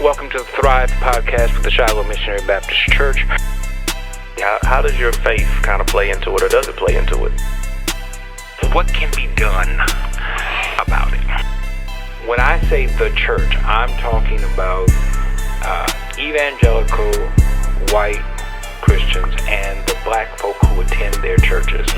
Welcome to the Thrive podcast with the Shiloh Missionary Baptist Church. How does your faith kind of play into it, or does it play into it? What can be done about it? When I say the church, I'm talking about evangelical white Christians and the black folk who attend their churches.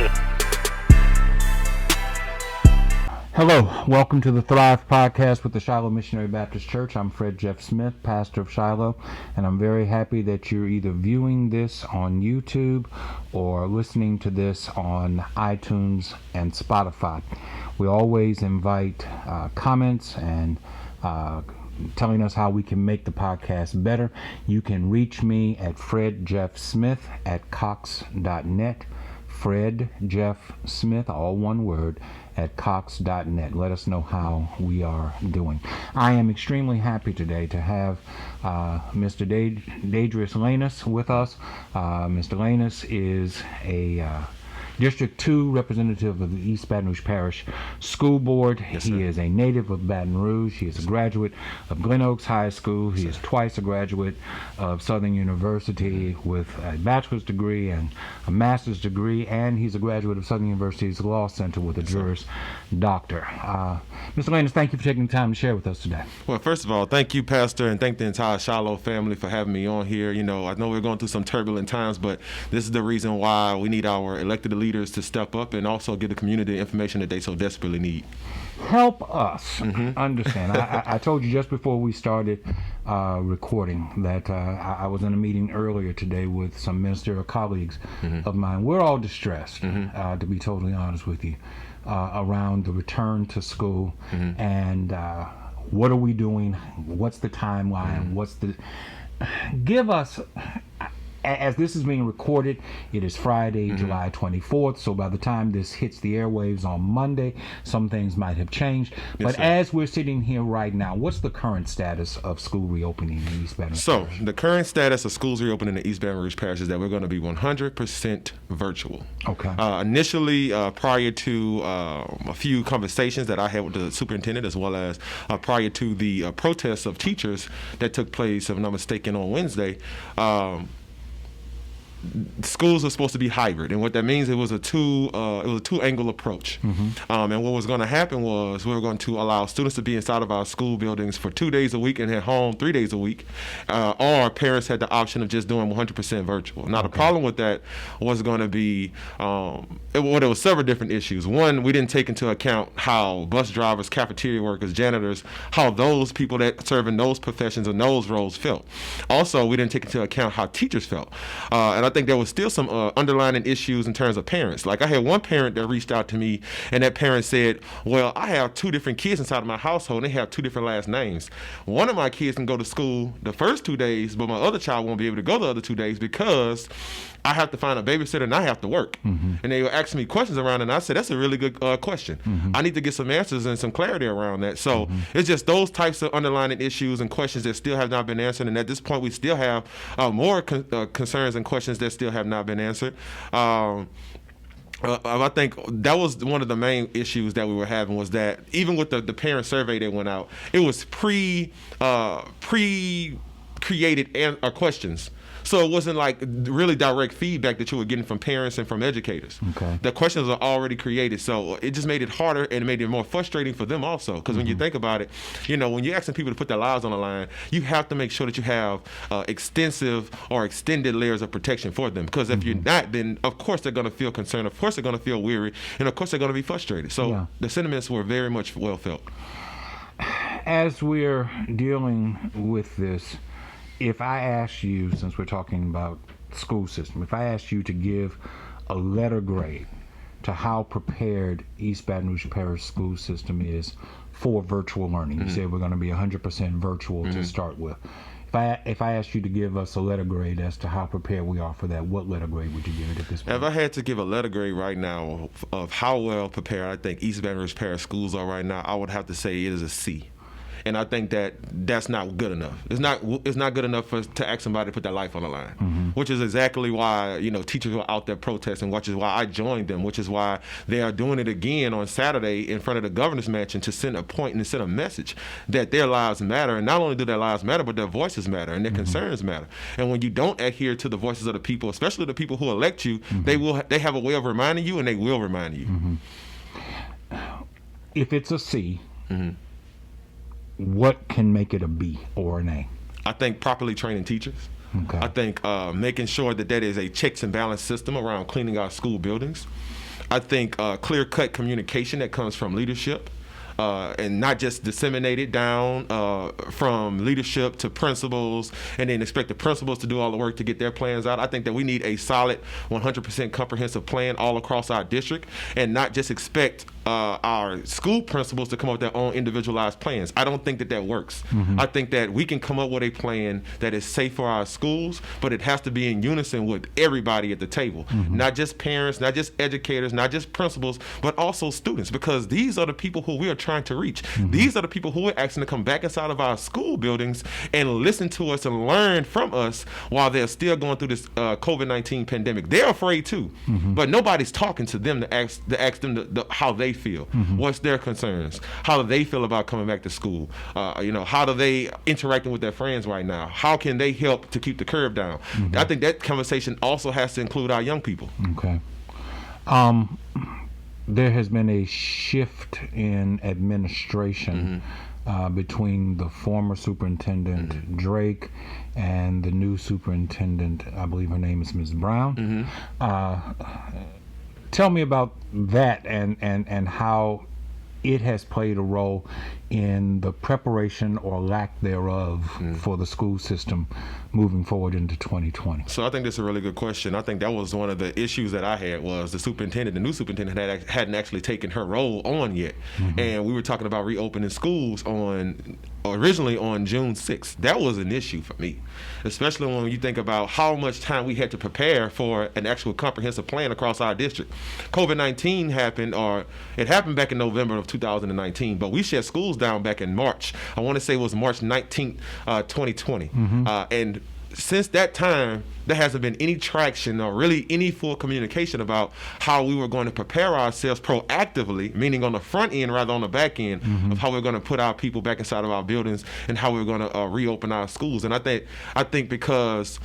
Hello, welcome to the Thrive podcast with the Shiloh Missionary Baptist Church. I'm Fred Jeff Smith, pastor of Shiloh, and I'm very happy that you're either viewing this on YouTube or listening to this on iTunes and Spotify. We always invite comments and telling us how we can make the podcast better. You can reach me at fredjeffsmith@cox.net. Fred Jeff Smith, all one word, at cox.net. Let us know how we are doing. I am extremely happy today to have Mr. Dadrius Lanus with us. Mr. Lanus is a District 2 representative of the East Baton Rouge Parish School Board. Yes, he sir. is a native of Baton Rouge. He is a graduate of Glen Oaks High School. He is twice a graduate of Southern University with a bachelor's degree and a master's degree, and he's a graduate of Southern University's Law Center with a Juris Doctor. Mr. Lanus, thank you for taking the time to share with us today. Well, first of all, thank you, Pastor, and thank the entire Shiloh family for having me on here. You know, I know we're going through some turbulent times, but this is the reason why we need our elected leaders to step up and also give the community the information that they so desperately need. Help us understand. I told you just before we started recording that I was in a meeting earlier today with some ministerial colleagues of mine. We're all distressed, to be totally honest with you, around the return to school and what are we doing? What's the timeline? Give us. As this is being recorded, it is Friday, July 24th, so by the time this hits the airwaves on Monday, some things might have changed. But sir. as we're sitting here right now, what's the current status of school reopening in East Baton Rouge? So, the current status of schools reopening in East Baton Rouge Parish is that we're going to be 100% virtual. Okay. Initially, prior to a few conversations that I had with the superintendent, as well as prior to the protests of teachers that took place, if I'm not mistaken, on Wednesday, schools are supposed to be hybrid, and what that means, it was a two-angle approach. And what was going to happen was we were going to allow students to be inside of our school buildings for 2 days a week and at home 3 days a week, or parents had the option of just doing 100% virtual. Now, the problem with that was going to be, there were several different issues. One, we didn't take into account how bus drivers, cafeteria workers, janitors, how those people that serve in those professions and those roles felt. Also, we didn't take into account how teachers felt. And I think there was still some underlying issues in terms of parents. Like, I had one parent that reached out to me, and that parent said, well, I have 2 different kids inside of my household, and they have 2 different last names. One of my kids can go to school the first 2 days, but my other child won't be able to go the other 2 days because I have to find a babysitter and I have to work. And they were asking me questions around it, and I said, that's a really good question. I need to get some answers and some clarity around that. So it's just those types of underlying issues and questions that still have not been answered, and at this point we still have more concerns and questions that still have not been answered. I think that was one of the main issues that we were having, was that even with the parent survey that went out, it was pre-created questions. So it wasn't like really direct feedback that you were getting from parents and from educators. Okay. The questions are already created, so it just made it harder and it made it more frustrating for them also. Because when you think about it, you know, when you're asking people to put their lives on the line, you have to make sure that you have extensive or extended layers of protection for them. Because if you're not, then of course they're going to feel concerned, of course they're going to feel weary, and of course they're going to be frustrated. So the sentiments were very much well felt. As we're dealing with this, if I ask you, since we're talking about school system, if I asked you to give a letter grade to how prepared East Baton Rouge Parish school system is for virtual learning, you said we're going to be 100% virtual to start with. If I asked you to give us a letter grade as to how prepared we are for that, what letter grade would you give it at this point? If I had to give a letter grade right now of how well prepared I think East Baton Rouge Parish schools are right now, I would have to say it is a C. And I think that that's not good enough. It's not good enough to ask somebody to put their life on the line, which is exactly why teachers were out there protesting, which is why I joined them, which is why they are doing it again on Saturday in front of the governor's mansion to send a point and send a message that their lives matter, and not only do their lives matter, but their voices matter and their concerns matter. And when you don't adhere to the voices of the people, especially the people who elect you, they have a way of reminding you, and they will remind you. If it's a C, what can make it a B or an A? I think properly training teachers. Okay. I think making sure that is a checks and balance system around cleaning our school buildings. I think clear-cut communication that comes from leadership. And not just disseminated down from leadership to principals and then expect the principals to do all the work to get their plans out. I think that we need a solid 100% comprehensive plan all across our district and not just expect our school principals to come up with their own individualized plans. I don't think that works. I think that we can come up with a plan that is safe for our schools, but it has to be in unison with everybody at the table, not just parents, not just educators, not just principals, but also students, because these are the people who we are trying to reach. These are the people who are asking to come back inside of our school buildings and listen to us and learn from us while they're still going through this COVID-19 pandemic. They're afraid too, but nobody's talking to them to ask them how they feel. What's their concerns? How do they feel about coming back to school? How do they interacting with their friends right now? How can they help to keep the curve down? I think that conversation also has to include our young people. Okay. There has been a shift in administration between the former superintendent Drake and the new superintendent. I believe her name is Ms. Brown. Tell me about that and how it has played a role in the preparation or lack thereof for the school system moving forward into 2020. So I think that's a really good question. I think that was one of the issues that I had was the new superintendent hadn't actually taken her role on yet. And we were talking about reopening schools originally on June 6th. That was an issue for me, especially when you think about how much time we had to prepare for an actual comprehensive plan across our district. COVID-19 happened, or it happened back in November of 2019, but we shut schools down back in March. I want to say it was March 19th, 2020. And since that time, there hasn't been any traction or really any full communication about how we were going to prepare ourselves proactively, meaning on the front end rather on the back end, of how we're going to put our people back inside of our buildings and how we're going to reopen our schools. And I think because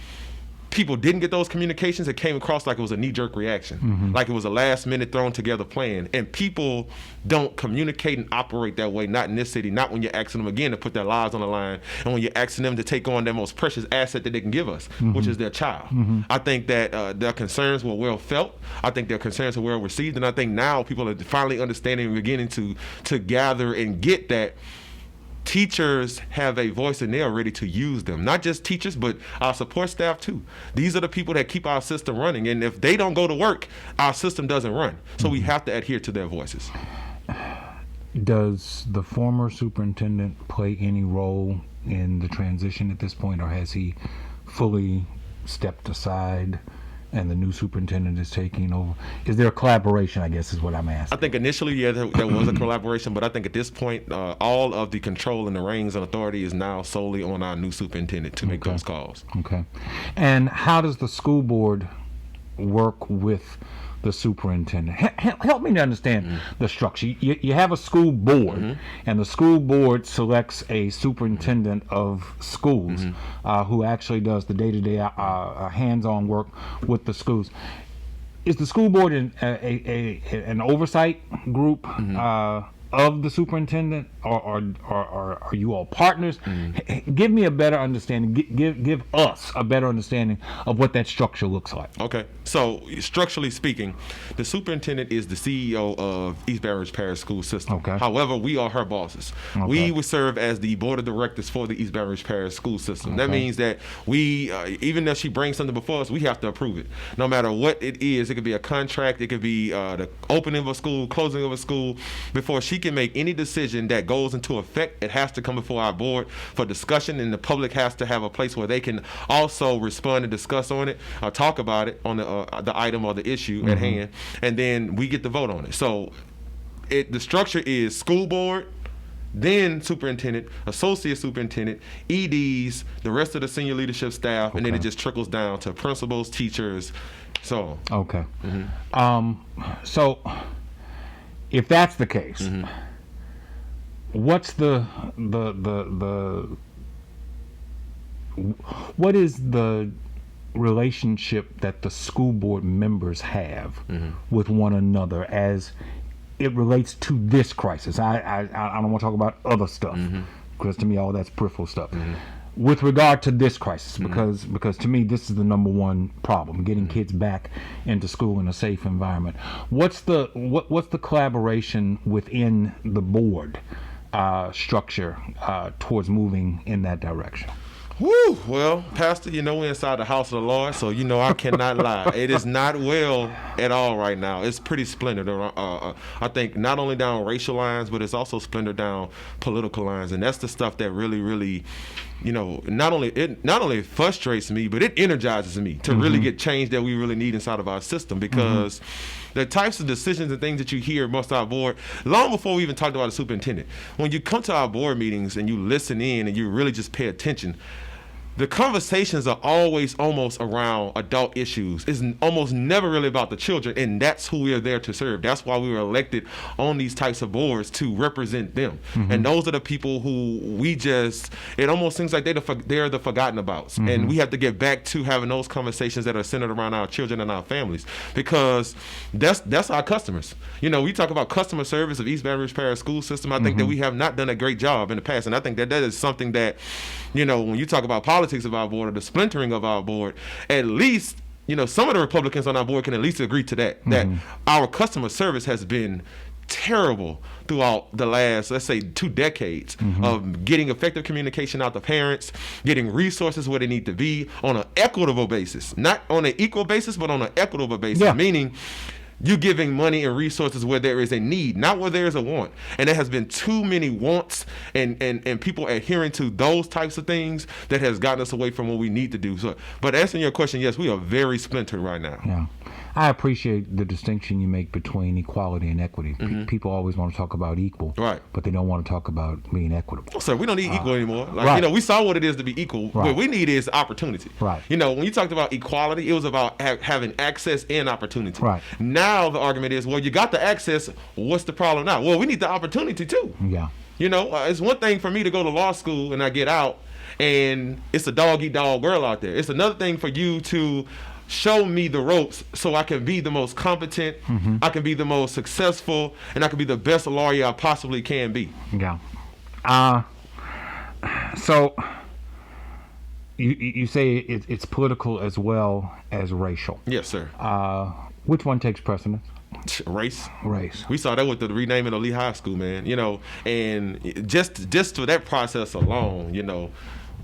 people didn't get those communications, it came across like it was a knee-jerk reaction, like it was a last-minute thrown-together plan. And people don't communicate and operate that way, not in this city, not when you're asking them, again, to put their lives on the line, and when you're asking them to take on their most precious asset that they can give us, which is their child. I think that their concerns were well felt. I think their concerns were well received. And I think now people are finally understanding and beginning to gather and get that teachers have a voice and they are ready to use them. Not just teachers, but our support staff too. These are the people that keep our system running. And if they don't go to work, our system doesn't run. So we have to adhere to their voices. Does the former superintendent play any role in the transition at this point, or has he fully stepped aside and the new superintendent is taking over? Is there a collaboration, I guess is what I'm asking? I think initially, yeah, there was a collaboration, but I think at this point, all of the control and the reins and authority is now solely on our new superintendent to make those calls. Okay. And how does the school board work with the superintendent? Help me to understand the structure. You have a school board, and the school board selects a superintendent of schools who actually does the day-to-day hands-on work with the schools. Is the school board an oversight group of the superintendent, or are you all partners? Give me a better understanding. Give us a better understanding of what that structure looks like. Okay, so structurally speaking, the superintendent is the CEO of EBR Parish School System. Okay. However, we are her bosses. Okay. We would serve as the board of directors for the EBR Parish School System. Okay. That means that we, even if she brings something before us, we have to approve it. No matter what it is, it could be a contract, it could be the opening of a school, closing of a school. Before she can make any decision that goes into effect, it has to come before our board for discussion, and the public has to have a place where they can also respond and discuss on it, talk about it on the item or the issue at hand, and then we get the vote on it. So the structure is school board, then superintendent, associate superintendent, EDs, the rest of the senior leadership staff, and then it just trickles down to principals, teachers, so on. Okay. So if that's the case, what's what is the relationship that the school board members have with one another as it relates to this crisis? I don't want to talk about other stuff, because to me all that's peripheral stuff. With regard to this crisis, because to me this is the number one problem: getting kids back into school in a safe environment. What's the collaboration within the board structure towards moving in that direction? Woo! Well, Pastor, we're inside the house of the Lord, so I cannot lie. It is not well at all right now. It's pretty splintered. I think not only down racial lines, but it's also splintered down political lines, and that's the stuff that really, really, not only frustrates me, but it energizes me to really get change that we really need inside of our system, because the types of decisions and things that you hear amongst our board, long before we even talked about a superintendent, when you come to our board meetings and you listen in and you really just pay attention, the conversations are always almost around adult issues. It's almost never really about the children, and that's who we are there to serve. That's why we were elected on these types of boards, to represent them. And those are the people who it almost seems like they're the forgotten abouts. And we have to get back to having those conversations that are centered around our children and our families, because that's our customers. We talk about customer service of East Baton Rouge Parish School System. I think that we have not done a great job in the past, and I think that is something that, when you talk about politics of our board or the splintering of our board, at least some of the Republicans on our board can at least agree to that our customer service has been terrible throughout the last, let's say, 2 decades of getting effective communication out to parents, getting resources where they need to be on an equitable basis, not on an equal basis, but on an equitable basis, meaning you giving money and resources where there is a need, not where there is a want. And there has been too many wants and people adhering to those types of things that has gotten us away from what we need to do. So, but answering your question, yes, we are very splintered right now. Yeah. I appreciate the distinction you make between equality and equity. People always want to talk about equal, right, but they don't want to talk about being equitable. Oh, sir, we don't need equal anymore. Right. We saw what it is to be equal. Right. What we need is opportunity. Right. When you talked about equality, it was about having access and opportunity. Right. Now the argument is, well, you got the access. What's the problem now? Well, we need the opportunity too. Yeah. It's one thing for me to go to law school and I get out and it's a dog-eat-dog world out there. It's another thing for you to show me the ropes so I can be the most competent, I can be the most successful, and I can be the best lawyer I possibly can be. Yeah. So you say it's political as well as racial. Yes, sir. Which one takes precedence? Race. We saw that with the renaming of Lee High School, man. And just for that process alone,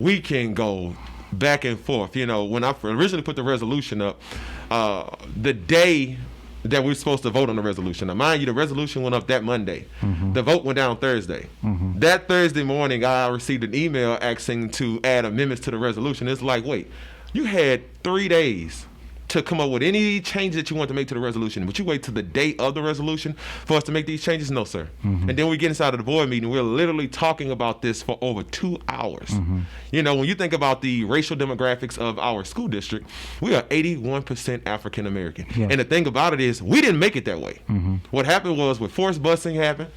we can go back and forth. When I originally put the resolution up, the day that we were supposed to vote on the resolution. Now, mind you, the resolution went up that Monday. The vote went down Thursday. That Thursday morning, I received an email asking to add amendments to the resolution. It's like, wait, you had 3 days to come up with any changes that you want to make to the resolution, but you wait till the day of the resolution for us to make these changes? No, sir. And then we get inside of the board meeting, we're literally talking about this for over 2 hours. When you think about the racial demographics of our school district, we are 81% African American. Yeah. And the thing about it is, we didn't make it that way. What happened was, when forced busing happened,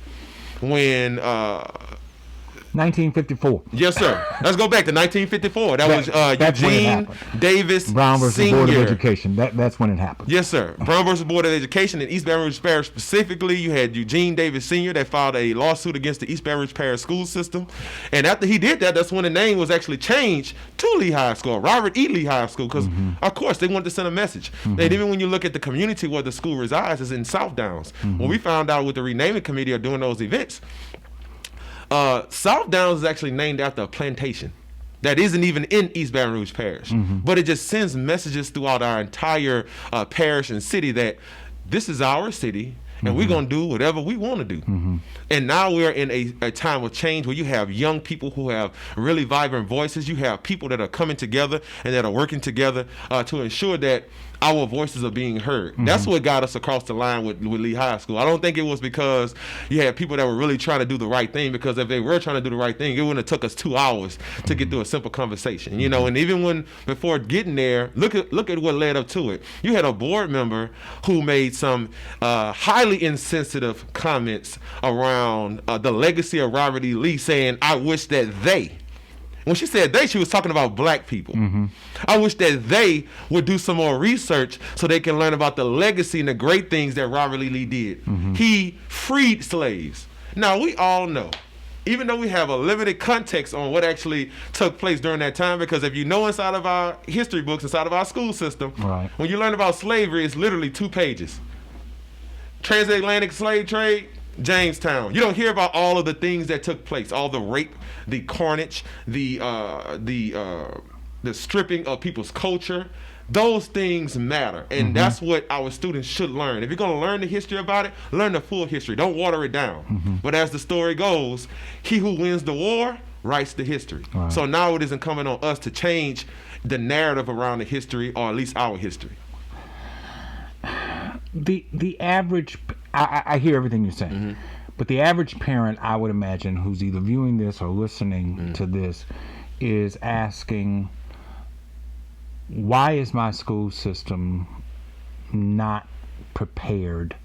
when 1954. Yes, sir. Let's go back to 1954. That was Eugene Davis Brown versus Sr. Board of Education. That's when it happened. Yes, sir. Brown versus Board of Education in East Baton Rouge Parish specifically. You had Eugene Davis Sr. that filed a lawsuit against the East Baton Rouge Parish School System. And after he did that, that's when the name was actually changed to Lee High School, Robert E. Lee High School, because, of course, they wanted to send a message. And even when you look at the community where the school resides, is in South Downs. When we found out with the renaming committee are doing those events, South Downs is actually named after a plantation that isn't even in East Baton Rouge Parish. But it just sends messages throughout our entire parish and city that this is our city, and we're going to do whatever we want to do. And now we're in a time of change where you have young people who have really vibrant voices. You have people that are coming together and that are working together to ensure that our voices are being heard. That's what got us across the line with Lee High School. I don't think it was because you had people that were really trying to do the right thing, because if they were trying to do the right thing, it wouldn't have took us 2 hours to get through a simple conversation, you know. And even before getting there, look at what led up to it. You had a board member who made some highly insensitive comments around the legacy of Robert E. Lee, saying, I wish that they, when she said they, she was talking about black people. I wish that they would do some more research so they can learn about the legacy and the great things that Robert E. Lee did. He freed slaves. Now, we all know, even though we have a limited context on what actually took place during that time, because if you know inside of our history books, inside of our school system, when you learn about slavery, it's literally 2 pages. Transatlantic slave trade, Jamestown. You don't hear about all of the things that took place, all the rape, the carnage, the stripping of people's culture. Those things matter, and that's what our students should learn. If you're going to learn the history about it, learn the full history. Don't water it down. But as the story goes, he who wins the war writes the history. So now it is incumbent on us to change the narrative around the history, or at least our history. The average, I hear everything you're saying, but the average parent, I would imagine, who's either viewing this or listening to this, is asking, why is my school system not prepared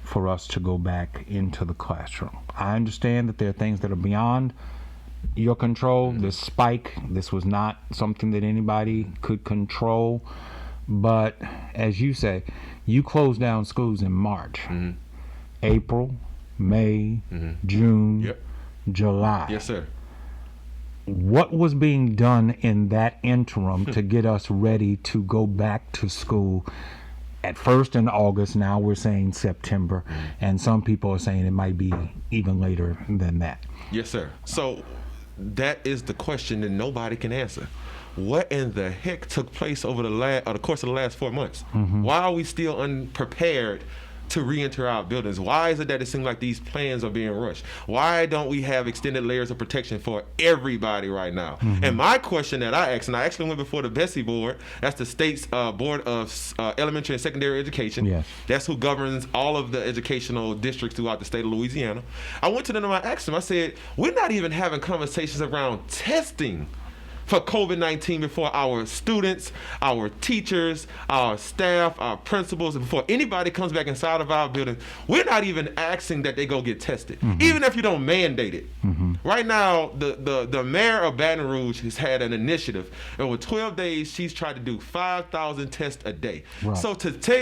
for us to go back into the classroom? I understand that there are things that are beyond your control. This spike, this was not something that anybody could control. But as you say, you closed down schools in March, April, May, June, July. Yes, sir. What was being done in that interim to get us ready to go back to school? At first in August, now we're saying September, and some people are saying it might be even later than that. Yes, sir. So that is the question that nobody can answer. What in the heck took place over the course of the last 4 months? Why are we still unprepared to re-enter our buildings? Why is it that it seems like these plans are being rushed? Why don't we have extended layers of protection for everybody right now? And my question that I asked, and I actually went before the BESI board, that's the state's board of elementary and secondary education. That's who governs all of the educational districts throughout the state of Louisiana. I went to them and I asked them, I said, we're not even having conversations around testing for COVID-19 before our students, our teachers, our staff, our principals, and before anybody comes back inside of our building. We're not even asking that they go get tested, even if you don't mandate it. Right now, the mayor of Baton Rouge has had an initiative. Over 12 days, she's tried to do 5,000 tests a day. So to say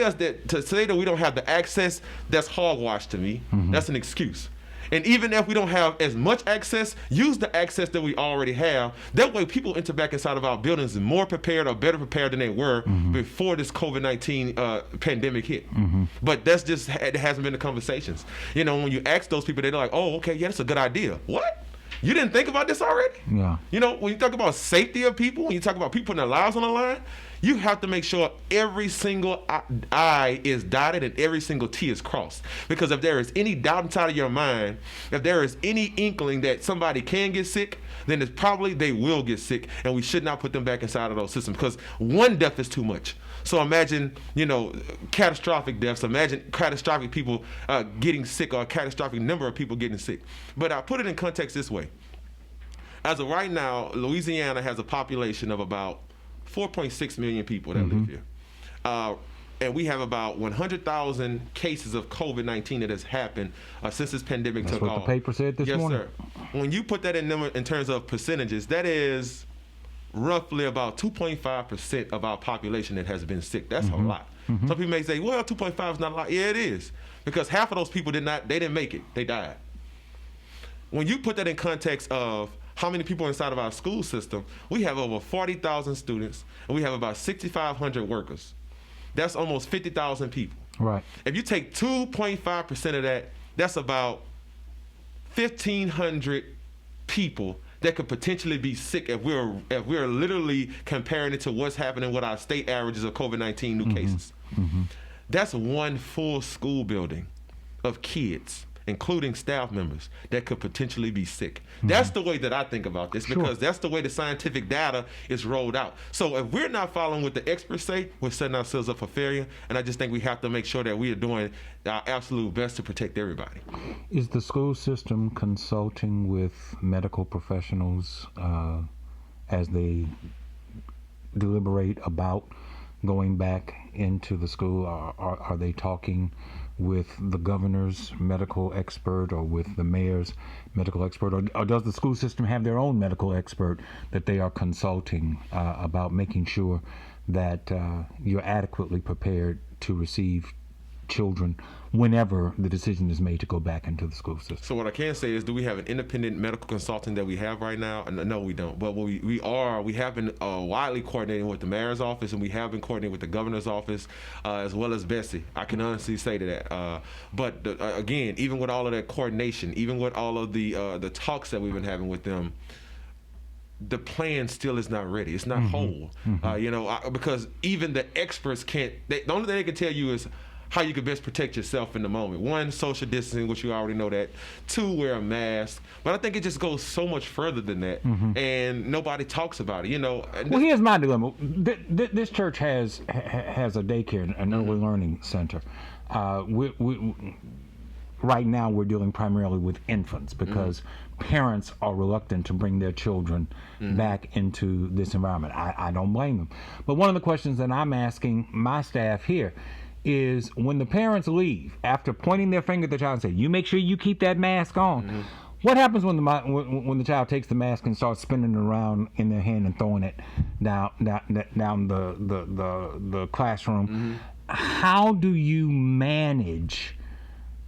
that we don't have the access, that's hogwash to me. That's an excuse. And even if we don't have as much access, use the access that we already have. That way people enter back inside of our buildings more prepared or better prepared than they were before this COVID-19 pandemic hit. But that's just, it hasn't been the conversations. You know, when you ask those people, they're like, oh, okay, yeah, that's a good idea. What? You didn't think about this already? You know, when you talk about safety of people, when you talk about people putting their lives on the line, you have to make sure every single I is dotted and every single T is crossed. Because if there is any doubt inside of your mind, if there is any inkling that somebody can get sick, then it's probably they will get sick, and we should not put them back inside of those systems, because one death is too much. So imagine, you know, catastrophic deaths. Imagine catastrophic people getting sick, or a catastrophic number of people getting sick. But I put it in context this way. As of right now, Louisiana has a population of about 4.6 million people that live here. And we have about 100,000 cases of COVID-19 that has happened since this pandemic took off. That's what the paper said this morning. Yes, sir. When you put that in terms of percentages, that is roughly about 2.5% of our population that has been sick. That's a lot. Some people may say, well, 2.5 is not a lot. Yeah, it is. Because half of those people didn't make it. They died. When you put that in context of how many people inside of our school system, we have over 40,000 students, and we have about 6,500 workers. That's almost 50,000 people. Right. If you take 2.5% of that, that's about 1,500 people that could potentially be sick if we're literally comparing it to what's happening with our state averages of COVID-19 new cases. That's one full school building of kids. including staff members, that could potentially be sick. That's the way that I think about this, because that's the way the scientific data is rolled out. So if we're not following what the experts say, we're setting ourselves up for failure. And I just think we have to make sure that we are doing our absolute best to protect everybody. Is the school system consulting with medical professionals as they deliberate about going back into the school? Are they talking with the governor's medical expert or with the mayor's medical expert, or does the school system have their own medical expert that they are consulting about making sure that you're adequately prepared to receive children whenever the decision is made to go back into the school system? So what I can say is, do we have an independent medical consultant that we have right now? No, we don't. But what we have been widely coordinating with the mayor's office, and we have been coordinating with the governor's office, as well as Bessie. I can honestly say to that. But again, even with all of that coordination, even with all of the talks that we've been having with them, the plan still is not ready. It's not whole. Because even the experts can't. The only thing they can tell you is how you can best protect yourself in the moment. One, social distancing, which you already know that. Two, wear a mask. But I think it just goes so much further than that, and nobody talks about it. Well, here's my dilemma. This church has a daycare, an early learning center. Right now, we're dealing primarily with infants because parents are reluctant to bring their children back into this environment. I don't blame them. But one of the questions that I'm asking my staff here is, when the parents leave, after pointing their finger at the child and say, "You make sure you keep that mask on," what happens when the child takes the mask and starts spinning it around in their hand and throwing it down the classroom? How do you manage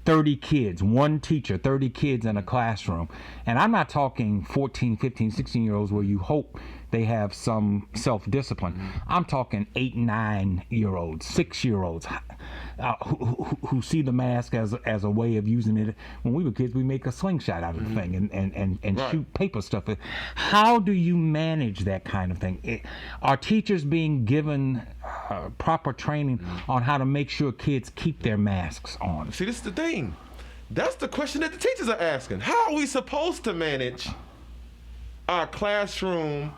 30 kids, one teacher, 30 kids in a classroom? And I'm not talking 14, 15, 16-year-olds where you hope they have some self-discipline. I'm talking 8, 9-year-olds, 6-year-olds who see the mask as a way of using it. When we were kids, we make a slingshot out of the thing and shoot paper stuff. How do you manage that kind of thing? Are teachers being given proper training on how to make sure kids keep their masks on? See, this is the thing. That's the question that the teachers are asking. How are we supposed to manage our classroom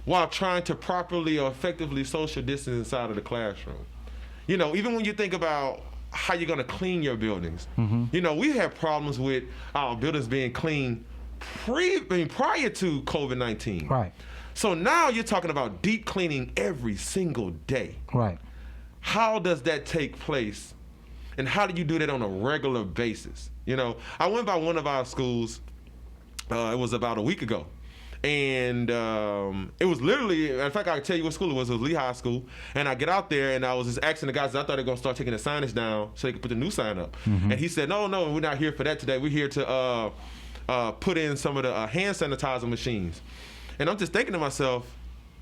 while trying to properly or effectively social distance inside of the classroom? Even when you think about how you're going to clean your buildings, we had problems with our buildings being clean prior to COVID-19. Right. So now you're talking about deep cleaning every single day. Right. How does that take place? And how do you do that on a regular basis? I went by one of our schools, it was about a week ago. And it was literally, in fact, I can tell you what school it was. It was Lehigh School. And I get out there, and I was just asking the guys, I thought they were going to start taking the signage down so they could put the new sign up. And he said, no, we're not here for that today. We're here to put in some of the hand sanitizer machines. And I'm just thinking to myself,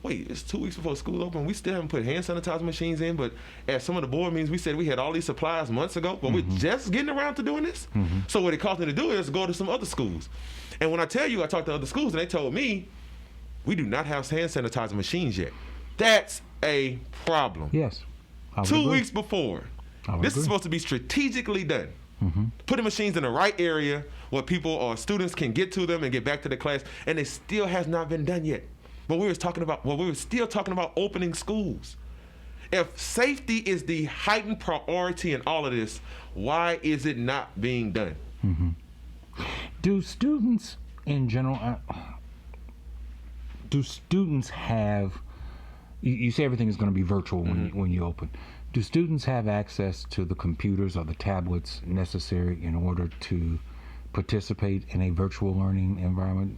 wait, it's 2 weeks before school open. We still haven't put hand sanitizer machines in. But at some of the board meetings, we said we had all these supplies months ago, but we're just getting around to doing this. So what it caused me to do is go to some other schools. And when I tell you, I talked to other schools, and they told me, we do not have hand sanitizer machines yet. That's a problem. Yes. 2 weeks before. This is supposed to be strategically done. Putting machines in the right area where people or students can get to them and get back to the class, and it still has not been done yet. But we were still talking about opening schools. If safety is the heightened priority in all of this, why is it not being done? Do students in general, do students have, you say everything is going to be virtual when you open. Do students have access to the computers or the tablets necessary in order to participate in a virtual learning environment?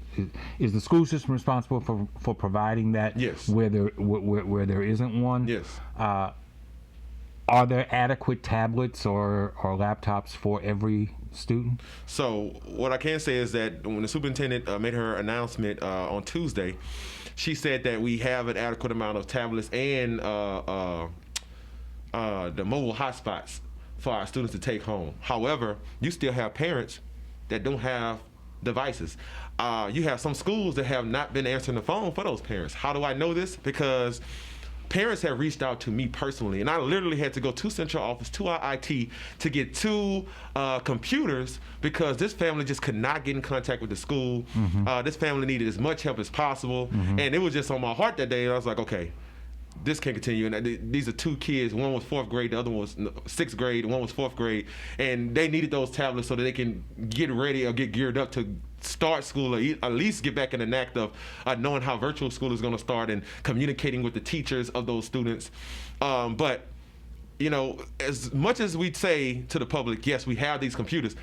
Is the school system responsible for providing that? Yes. Where there isn't one? Yes. Are there adequate tablets or laptops for every student? So what I can say is that when the superintendent made her announcement on Tuesday, she said that we have an adequate amount of tablets and the mobile hotspots for our students to take home. However, you still have parents that don't have devices. You have some schools that have not been answering the phone for those parents. How do I know this? Because parents have reached out to me personally, and I literally had to go to central office, to our IT, to get 2 computers because this family just could not get in contact with the school. This family needed as much help as possible, and it was just on my heart that day. And I was like, okay, this can't continue. And these are 2 kids. One was 4th grade, the other one was 6th grade, and one was 4th grade. And they needed those tablets so that they can get ready or get geared up to start school, or at least get back in the act of knowing how virtual school is going to start and communicating with the teachers of those students. But, you know, as much as we say to the public, yes, we have these computers,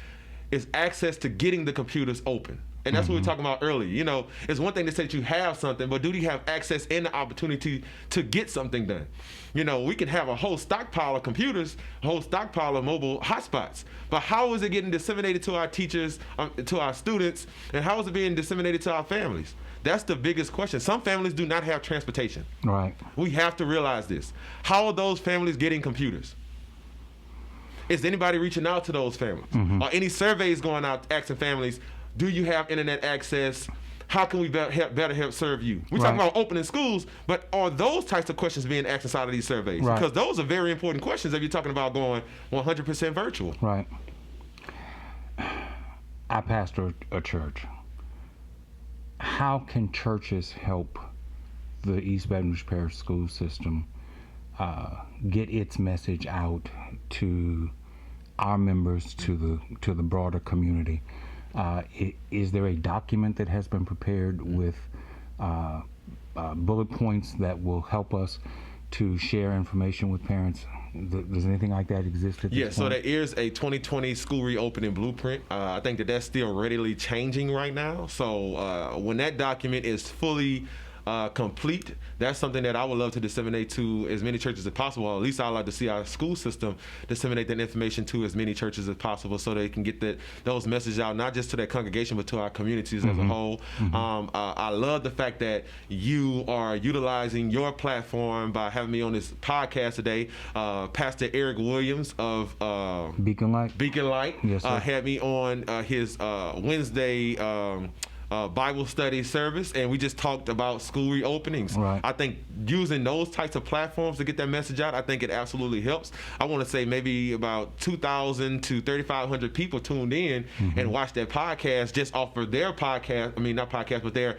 it's access to getting the computers open. And that's what we were talking about earlier. You know, it's one thing to say that you have something, but do you have access and the opportunity to get something done? You know, we can have a whole stockpile of computers, a whole stockpile of mobile hotspots, but how is it getting disseminated to our teachers, to our students, and how is it being disseminated to our families? That's the biggest question. Some families do not have transportation. Right. We have to realize this. How are those families getting computers? Is anybody reaching out to those families? Are any surveys going out asking families, do you have internet access? How can we better help serve you? We're talking about opening schools, but are those types of questions being asked inside of these surveys? Right. Because those are very important questions if you're talking about going 100% virtual. Right. I pastor a church. How can churches help the East Baton Rouge Parish School System get its message out to our members, to the broader community? Is there a document that has been prepared with bullet points that will help us to share information with parents? Does anything like that exist at this point? So there is a 2020 school reopening blueprint. I think that's still readily changing right now. So when that document is fully complete, that's something that I would love to disseminate to as many churches as possible. Or at least I'd like to see our school system disseminate that information to as many churches as possible so they can get those messages out, not just to their congregation, but to our communities as a whole. I love the fact that you are utilizing your platform by having me on this podcast today. Pastor Eric Williams of Beacon Light. Yes, had me on his Wednesday Bible study service, and we just talked about school reopenings. Right. I think using those types of platforms to get that message out, I think it absolutely helps. I want to say maybe about 2,000 to 3,500 people tuned in and watched that podcast just off of their podcast. I mean, not podcast, but their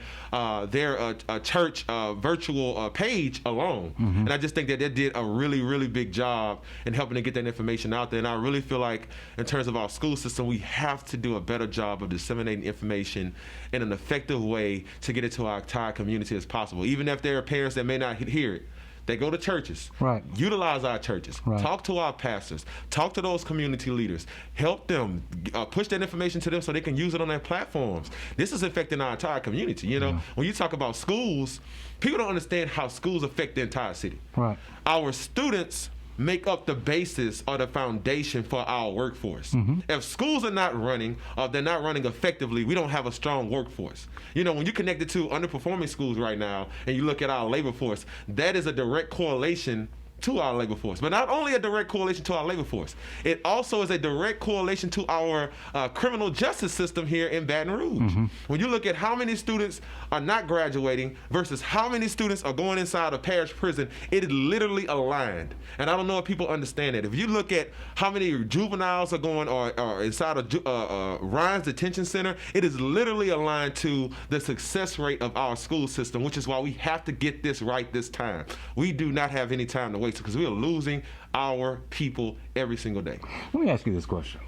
church virtual page alone. And I just think that they did a really, really big job in helping to get that information out there. And I really feel like in terms of our school system, we have to do a better job of disseminating information in an effective way to get it to our entire community as possible. Even if there are parents that may not hear it, they go to churches. Right. Utilize our churches. Right. Talk to our pastors. Talk to those community leaders. Help them. Push that information to them so they can use it on their platforms. This is affecting our entire community. You know, when you talk about schools, people don't understand how schools affect the entire city. Right. Our students make up the basis or the foundation for our workforce. If schools are not running, or they're not running effectively, we don't have a strong workforce. You know, when you're connected to underperforming schools right now and you look at our labor force, that is a direct correlation to our labor force. But not only a direct correlation to our labor force, it also is a direct correlation to our criminal justice system here in Baton Rouge. When you look at how many students are not graduating versus how many students are going inside a parish prison, it is literally aligned. And I don't know if people understand that. If you look at how many juveniles are going or inside a Ryan's detention center, it is literally aligned to the success rate of our school system, which is why we have to get this right this time. We do not have any time to waste because we are losing our people every single day. Let me ask you this question,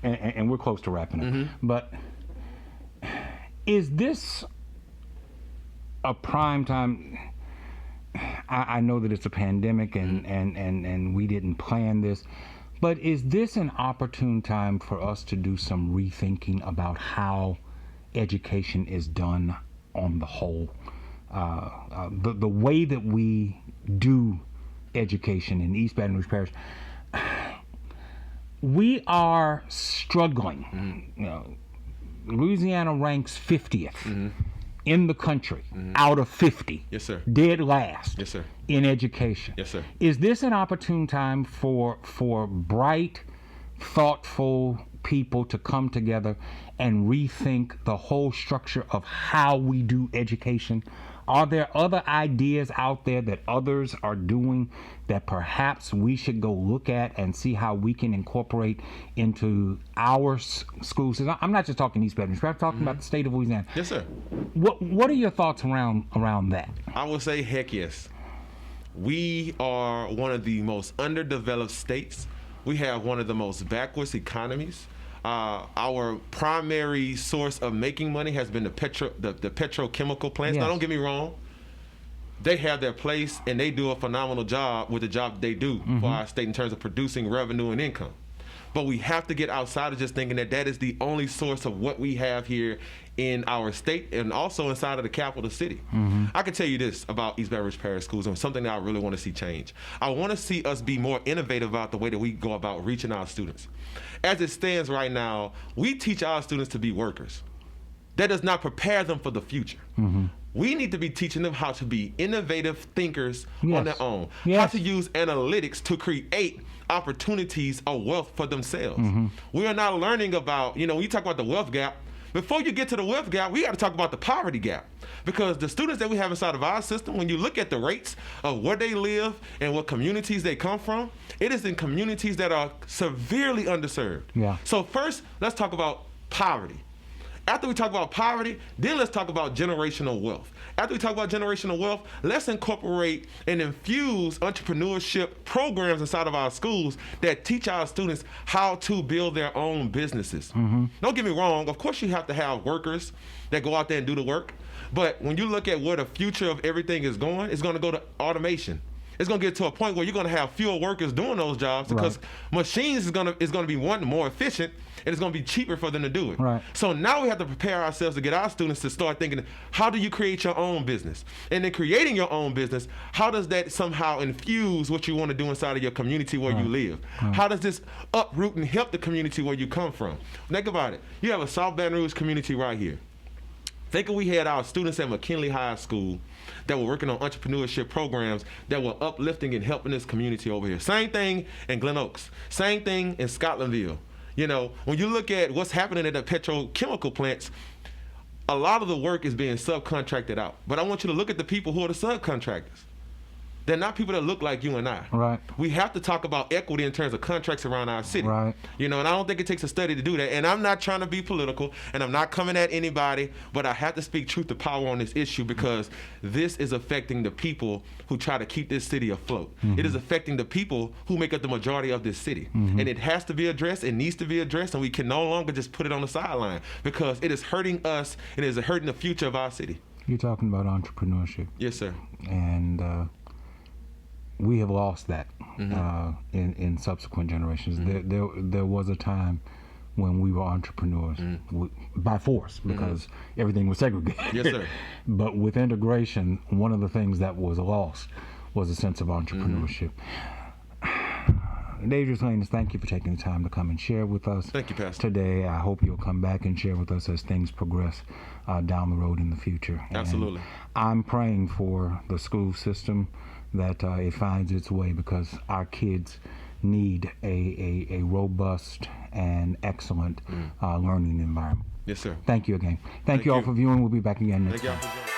and we're close to wrapping up, but is this a prime time? I know that it's a pandemic and we didn't plan this, but is this an opportune time for us to do some rethinking about how education is done on the whole? The way that we do education in East Baton Rouge Parish, we are struggling. You know, Louisiana ranks 50th in the country out of 50. Yes, sir. Dead last. Yes, sir. In education. Yes, sir. Is this an opportune time for bright, thoughtful people to come together and rethink the whole structure of how we do education? Are there other ideas out there that others are doing that perhaps we should go look at and see how we can incorporate into our school system? I'm not just talking East Baton Rouge, I'm talking about the state of Louisiana. Yes, sir. What are your thoughts around that? I would say, heck yes. We are one of the most underdeveloped states. We have one of the most backwards economies. Our primary source of making money has been the petrochemical plants. Yes. Now, don't get me wrong. They have their place, and they do a phenomenal job with the job they do for our state in terms of producing revenue and income. But we have to get outside of just thinking that that is the only source of what we have here in our state and also inside of the capital city. I can tell you this about EBR Parish Schools, and something that I really want to see change. I want to see us be more innovative about the way that we go about reaching our students. As it stands right now, we teach our students to be workers. That does not prepare them for the future. We need to be teaching them how to be innovative thinkers on their own, how to use analytics to create opportunities of wealth for themselves. We are not learning about, when you talk about the wealth gap, before you get to the wealth gap, we got to talk about the poverty gap. Because the students that we have inside of our system, when you look at the rates of where they live and what communities they come from, it is in communities that are severely underserved. So first, let's talk about poverty. After we talk about poverty, then let's talk about generational wealth. After we talk about generational wealth, let's incorporate and infuse entrepreneurship programs inside of our schools that teach our students how to build their own businesses. Don't get me wrong, of course you have to have workers that go out there and do the work, but when you look at where the future of everything is going, it's going to go to automation. It's going to get to a point where you're going to have fewer workers doing those jobs because machines is going to be one, more efficient, and it's going to be cheaper for them to do it. So now we have to prepare ourselves to get our students to start thinking, how do you create your own business? And in creating your own business, how does that somehow infuse what you want to do inside of your community where you live? How does this uproot and help the community where you come from? Think about it. You have a South Baton Rouge community right here. Think if we had our students at McKinley High School that were working on entrepreneurship programs that were uplifting and helping this community over here. Same thing in Glen Oaks. Same thing in Scotlandville. When you look at what's happening at the petrochemical plants, a lot of the work is being subcontracted out. But I want you to look at the people who are the subcontractors. They're not people that look like you and I. We have to talk about equity in terms of contracts around our city. And I don't think it takes a study to do that. And I'm not trying to be political, and I'm not coming at anybody, but I have to speak truth to power on this issue because this is affecting the people who try to keep this city afloat. It is affecting the people who make up the majority of this city. And it has to be addressed, it needs to be addressed, and we can no longer just put it on the sideline because it is hurting us and it is hurting the future of our city. You're talking about entrepreneurship. Yes, sir. And we have lost that in subsequent generations. There was a time when we were entrepreneurs by force because everything was segregated. Yes, sir. But with integration, one of the things that was lost was a sense of entrepreneurship. Dadrius Lanus, thank you for taking the time to come and share with us. Thank you, Pastor. Today, I hope you'll come back and share with us as things progress down the road in the future. Absolutely. And I'm praying for the school system that it finds its way because our kids need a robust and excellent learning environment. Yes, sir. Thank you again. Thank you all for viewing. We'll be back again next time.